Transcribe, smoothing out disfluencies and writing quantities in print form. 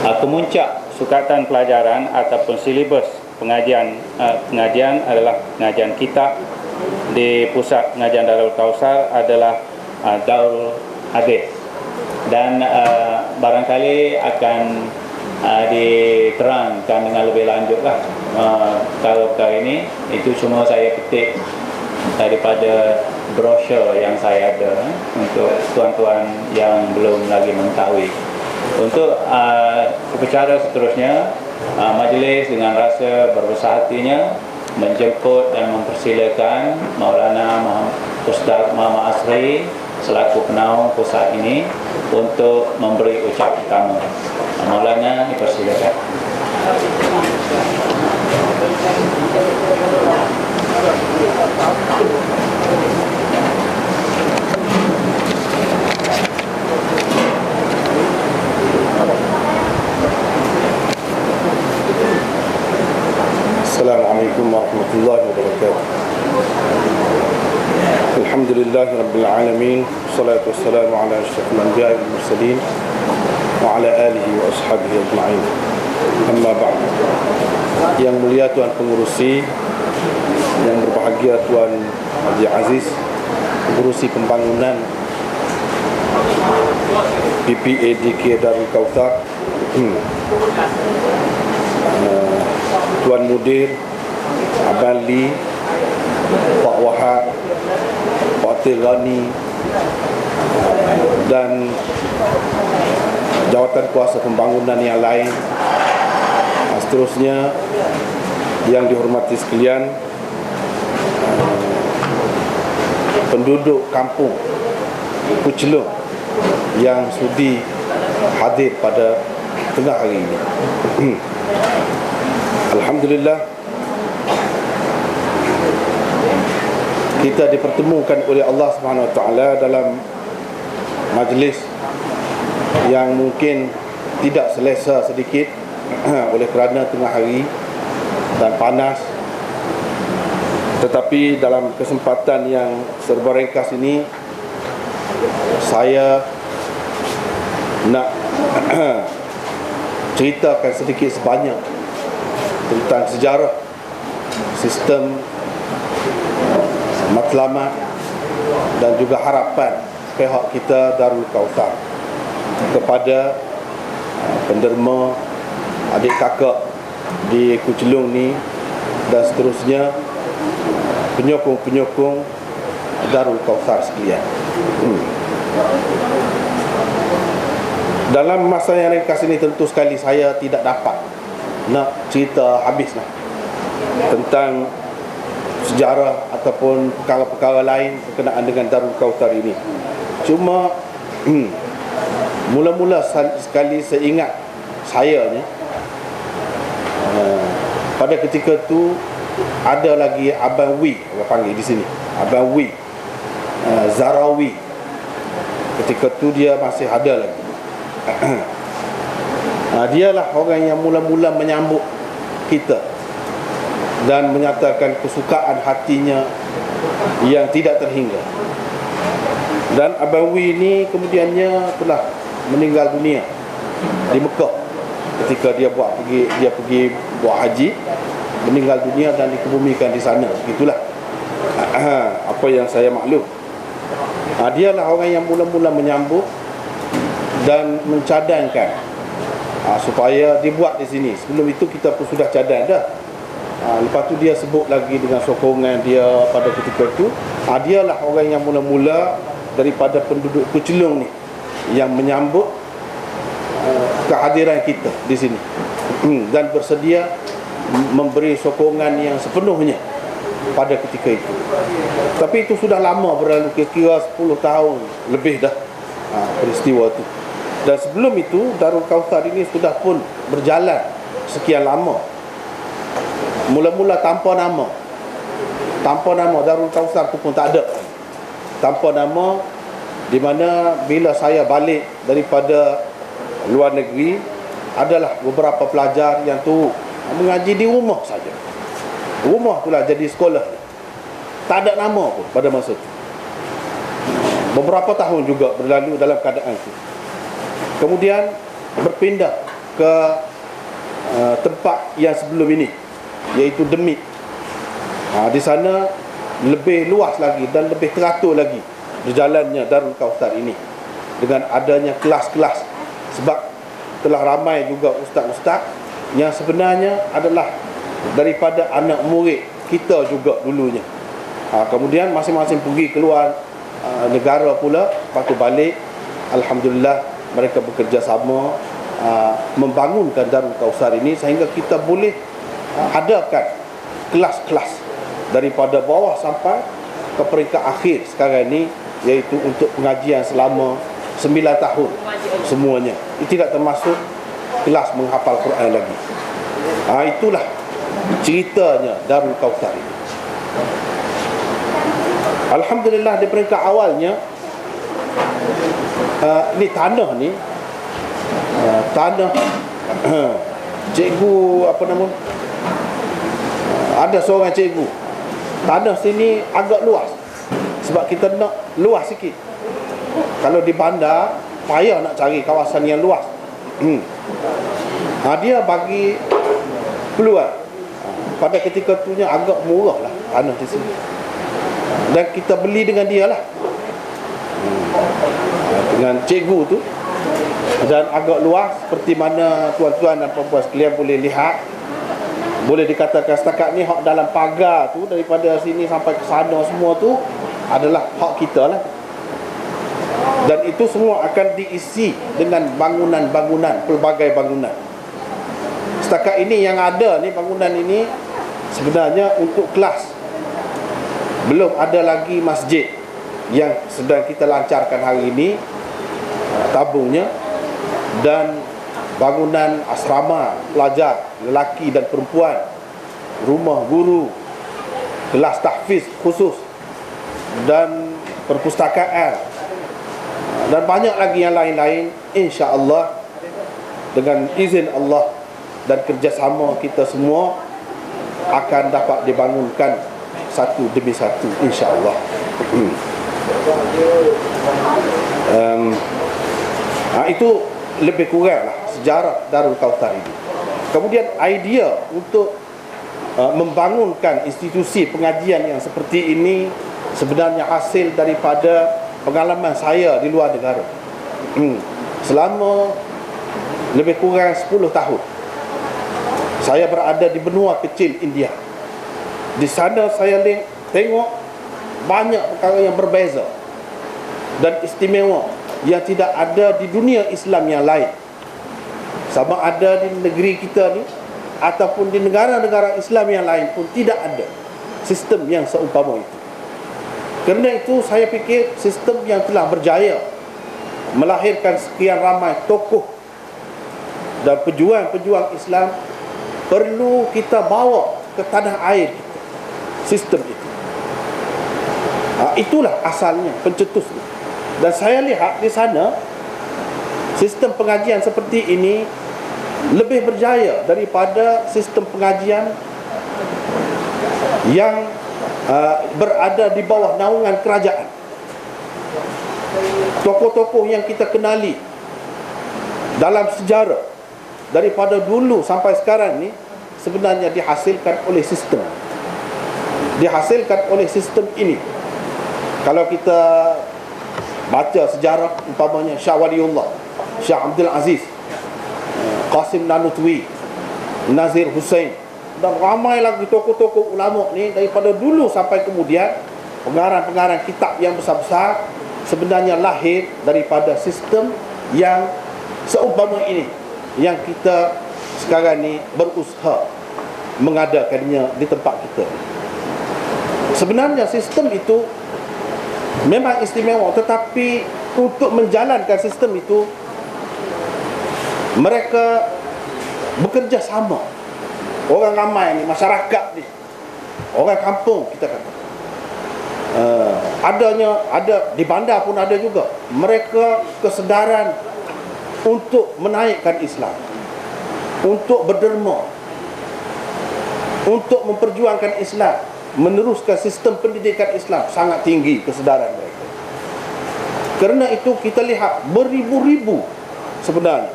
Kemuncak sukatan pelajaran ataupun silibus pengajian adalah pengajian kitab di pusat pengajian Darul Kausar adalah Darul Hadis, dan barangkali akan diterangkan dengan lebih lanjut lah perkara ini. Itu semua saya petik daripada brosur yang saya ada untuk tuan-tuan yang belum lagi mengetahui. Untuk upacara seterusnya, majlis dengan rasa berbesar hatinya menjemput dan mempersilakan Maulana Ustaz Muhammad Asri selaku penaung pusat ini untuk memberi ucap pertama. Maulana, dipersilakan. Assalamualaikum warahmatullahi wabarakatuh. Alhamdulillah rabbil alamin, wassalatu wassalamu ala asyrafil anbiya'i wal mursalin wa ala alihi wa ashabihi ajma'in. Amma ba'd. Yang mulia Tuan Pengurusi, yang berbahagia Tuan Haji Aziz, pengurusi pembangunan PPADK Darul Kausar, Tuan Mudir, Abang Lee, Pak Wahab, Pak Tirani, dan jawatan kuasa pembangunan yang lain. Seterusnya, yang dihormati sekalian, penduduk kampung Kuchelung yang sudi hadir pada tengah hari ini. Alhamdulillah, kita dipertemukan oleh Allah Subhanahu Wa Taala dalam majlis yang mungkin tidak selesa sedikit oleh kerana tengah hari dan panas. Tetapi dalam kesempatan yang serba ringkas ini, saya nak ceritakan sedikit sebanyak tentang sejarah sistem matlamat dan juga harapan pihak kita Darul Kausar kepada penderma, adik kakak di Kuchelung ni, dan seterusnya penyokong-penyokong Darul Kausar sekalian. Dalam masa yang ringkas ini, tentu sekali saya tidak dapat nak cerita habislah tentang sejarah ataupun perkara-perkara lain berkenaan dengan Darul Kausar ini. Cuma mula-mula sekali saya ingat saya ni, pada ketika tu ada lagi Abang Wi, orang panggil di sini Abang Wi, Zarawi. Ketika tu dia masih ada lagi. Dialah orang yang mula-mula menyambut kita dan menyatakan kesukaan hatinya yang tidak terhingga. Dan Abang Wi ni kemudiannya telah meninggal dunia di Mekah ketika dia pergi buat haji, meninggal dunia dan dikebumikan di sana. Itulah apa yang saya maklum. Dialah orang yang mula-mula menyambut dan mencadangkan supaya dibuat di sini. Sebelum itu kita pun sudah cadang dah. Lepas tu dia sebut lagi dengan sokongan dia pada ketika itu, dialah orang yang mula-mula daripada penduduk Kuchelung ni yang menyambut kehadiran kita di sini dan bersedia memberi sokongan yang sepenuhnya pada ketika itu. Tapi itu sudah lama berlalu, kira-kira 10 tahun lebih dah peristiwa itu. Dan sebelum itu Darul Kausar ini sudah pun berjalan sekian lama. Mula-mula tanpa nama Darul Kausar itu pun tak ada tanpa nama, di mana bila saya balik daripada luar negeri, adalah beberapa pelajar yang tu mengaji di rumah saja. Rumah itulah jadi sekolah. Tak ada nama pun pada masa itu. Beberapa tahun juga berlalu dalam keadaan itu. Kemudian berpindah ke tempat yang sebelum ini, iaitu Demit. Di sana lebih luas lagi dan lebih teratur lagi berjalannya Darul Kautsar ini, dengan adanya kelas-kelas. Sebab telah ramai juga ustaz-ustaz yang sebenarnya adalah daripada anak murid kita juga dulunya. Kemudian masing-masing pergi keluar negara pula, lepas tu balik. Alhamdulillah mereka bekerjasama membangunkan Darul Kautsar ini, sehingga kita boleh adakan kelas-kelas daripada bawah sampai ke peringkat akhir sekarang ini, iaitu untuk pengajian selama 9 tahun semuanya. Itu tidak termasuk kelas menghafal Quran lagi. Itulah ceritanya Darul Kautsar ini. Alhamdulillah di peringkat awalnya, ini tanah ni, tanah cikgu apa nama, ada seorang cikgu, tanah sini agak luas, sebab kita nak luas sikit. Kalau di bandar payah nak cari kawasan yang luas. Dia bagi peluang. Pada ketika itunya agak murah lah tanah di sini, dan kita beli dengan dia lah, dengan cikgu tu. Dan agak luas, seperti mana tuan-tuan dan puan-puan sekalian boleh lihat. Boleh dikatakan setakat ni hak dalam pagar tu, daripada sini sampai ke sana semua tu adalah hak kita lah. Dan itu semua akan diisi dengan bangunan-bangunan, pelbagai bangunan. Setakat ini yang ada ni, bangunan ini sebenarnya untuk kelas. Belum ada lagi masjid yang sedang kita lancarkan hari ini, tabungnya. Dan bangunan asrama pelajar lelaki dan perempuan, rumah guru, kelas tahfiz khusus, dan perpustakaan, dan banyak lagi yang lain-lain. InsyaAllah dengan izin Allah dan kerjasama kita semua akan dapat dibangunkan satu demi satu, insyaAllah. Itu lebih kurang lah sejarah Darul Kautsar ini. Kemudian idea untuk membangunkan institusi pengajian yang seperti ini sebenarnya hasil daripada pengalaman saya di luar negara. Selama lebih kurang 10 tahun saya berada di benua kecil India. Di sana saya tengok banyak perkara yang berbeza dan istimewa yang tidak ada di dunia Islam yang lain, sama ada di negeri kita ni ataupun di negara-negara Islam yang lain pun tidak ada sistem yang seumpama itu. Kerana itu saya fikir sistem yang telah berjaya melahirkan sekian ramai tokoh dan pejuang-pejuang Islam perlu kita bawa ke tanah air kita, sistem itu. Itulah asalnya, pencetusnya. Dan saya lihat di sana sistem pengajian seperti ini lebih berjaya daripada sistem pengajian yang berada di bawah naungan kerajaan. Tokoh-tokoh yang kita kenali dalam sejarah daripada dulu sampai sekarang ni sebenarnya dihasilkan oleh sistem. Dihasilkan oleh sistem ini. Kalau kita baca sejarah, umpamanya Shah Waliullah, Shah Abdul Aziz, Qasim Nanutwi, Nazir Hussain, dan ramai lagi tokoh-tokoh ulama ni daripada dulu sampai kemudian, pengarang-pengarang kitab yang besar-besar sebenarnya lahir daripada sistem yang seumpama ini, yang kita sekarang ni berusaha mengadakannya di tempat kita. Sebenarnya sistem itu memang istimewa, tetapi untuk menjalankan sistem itu mereka bekerja sama. Orang ramai ni, masyarakat ni, orang kampung kita kata, ada di bandar pun ada juga. Mereka kesedaran untuk menaikkan Islam, untuk berderma, untuk memperjuangkan Islam, meneruskan sistem pendidikan Islam, sangat tinggi kesedaran mereka. Kerana itu kita lihat beribu-ribu sebenarnya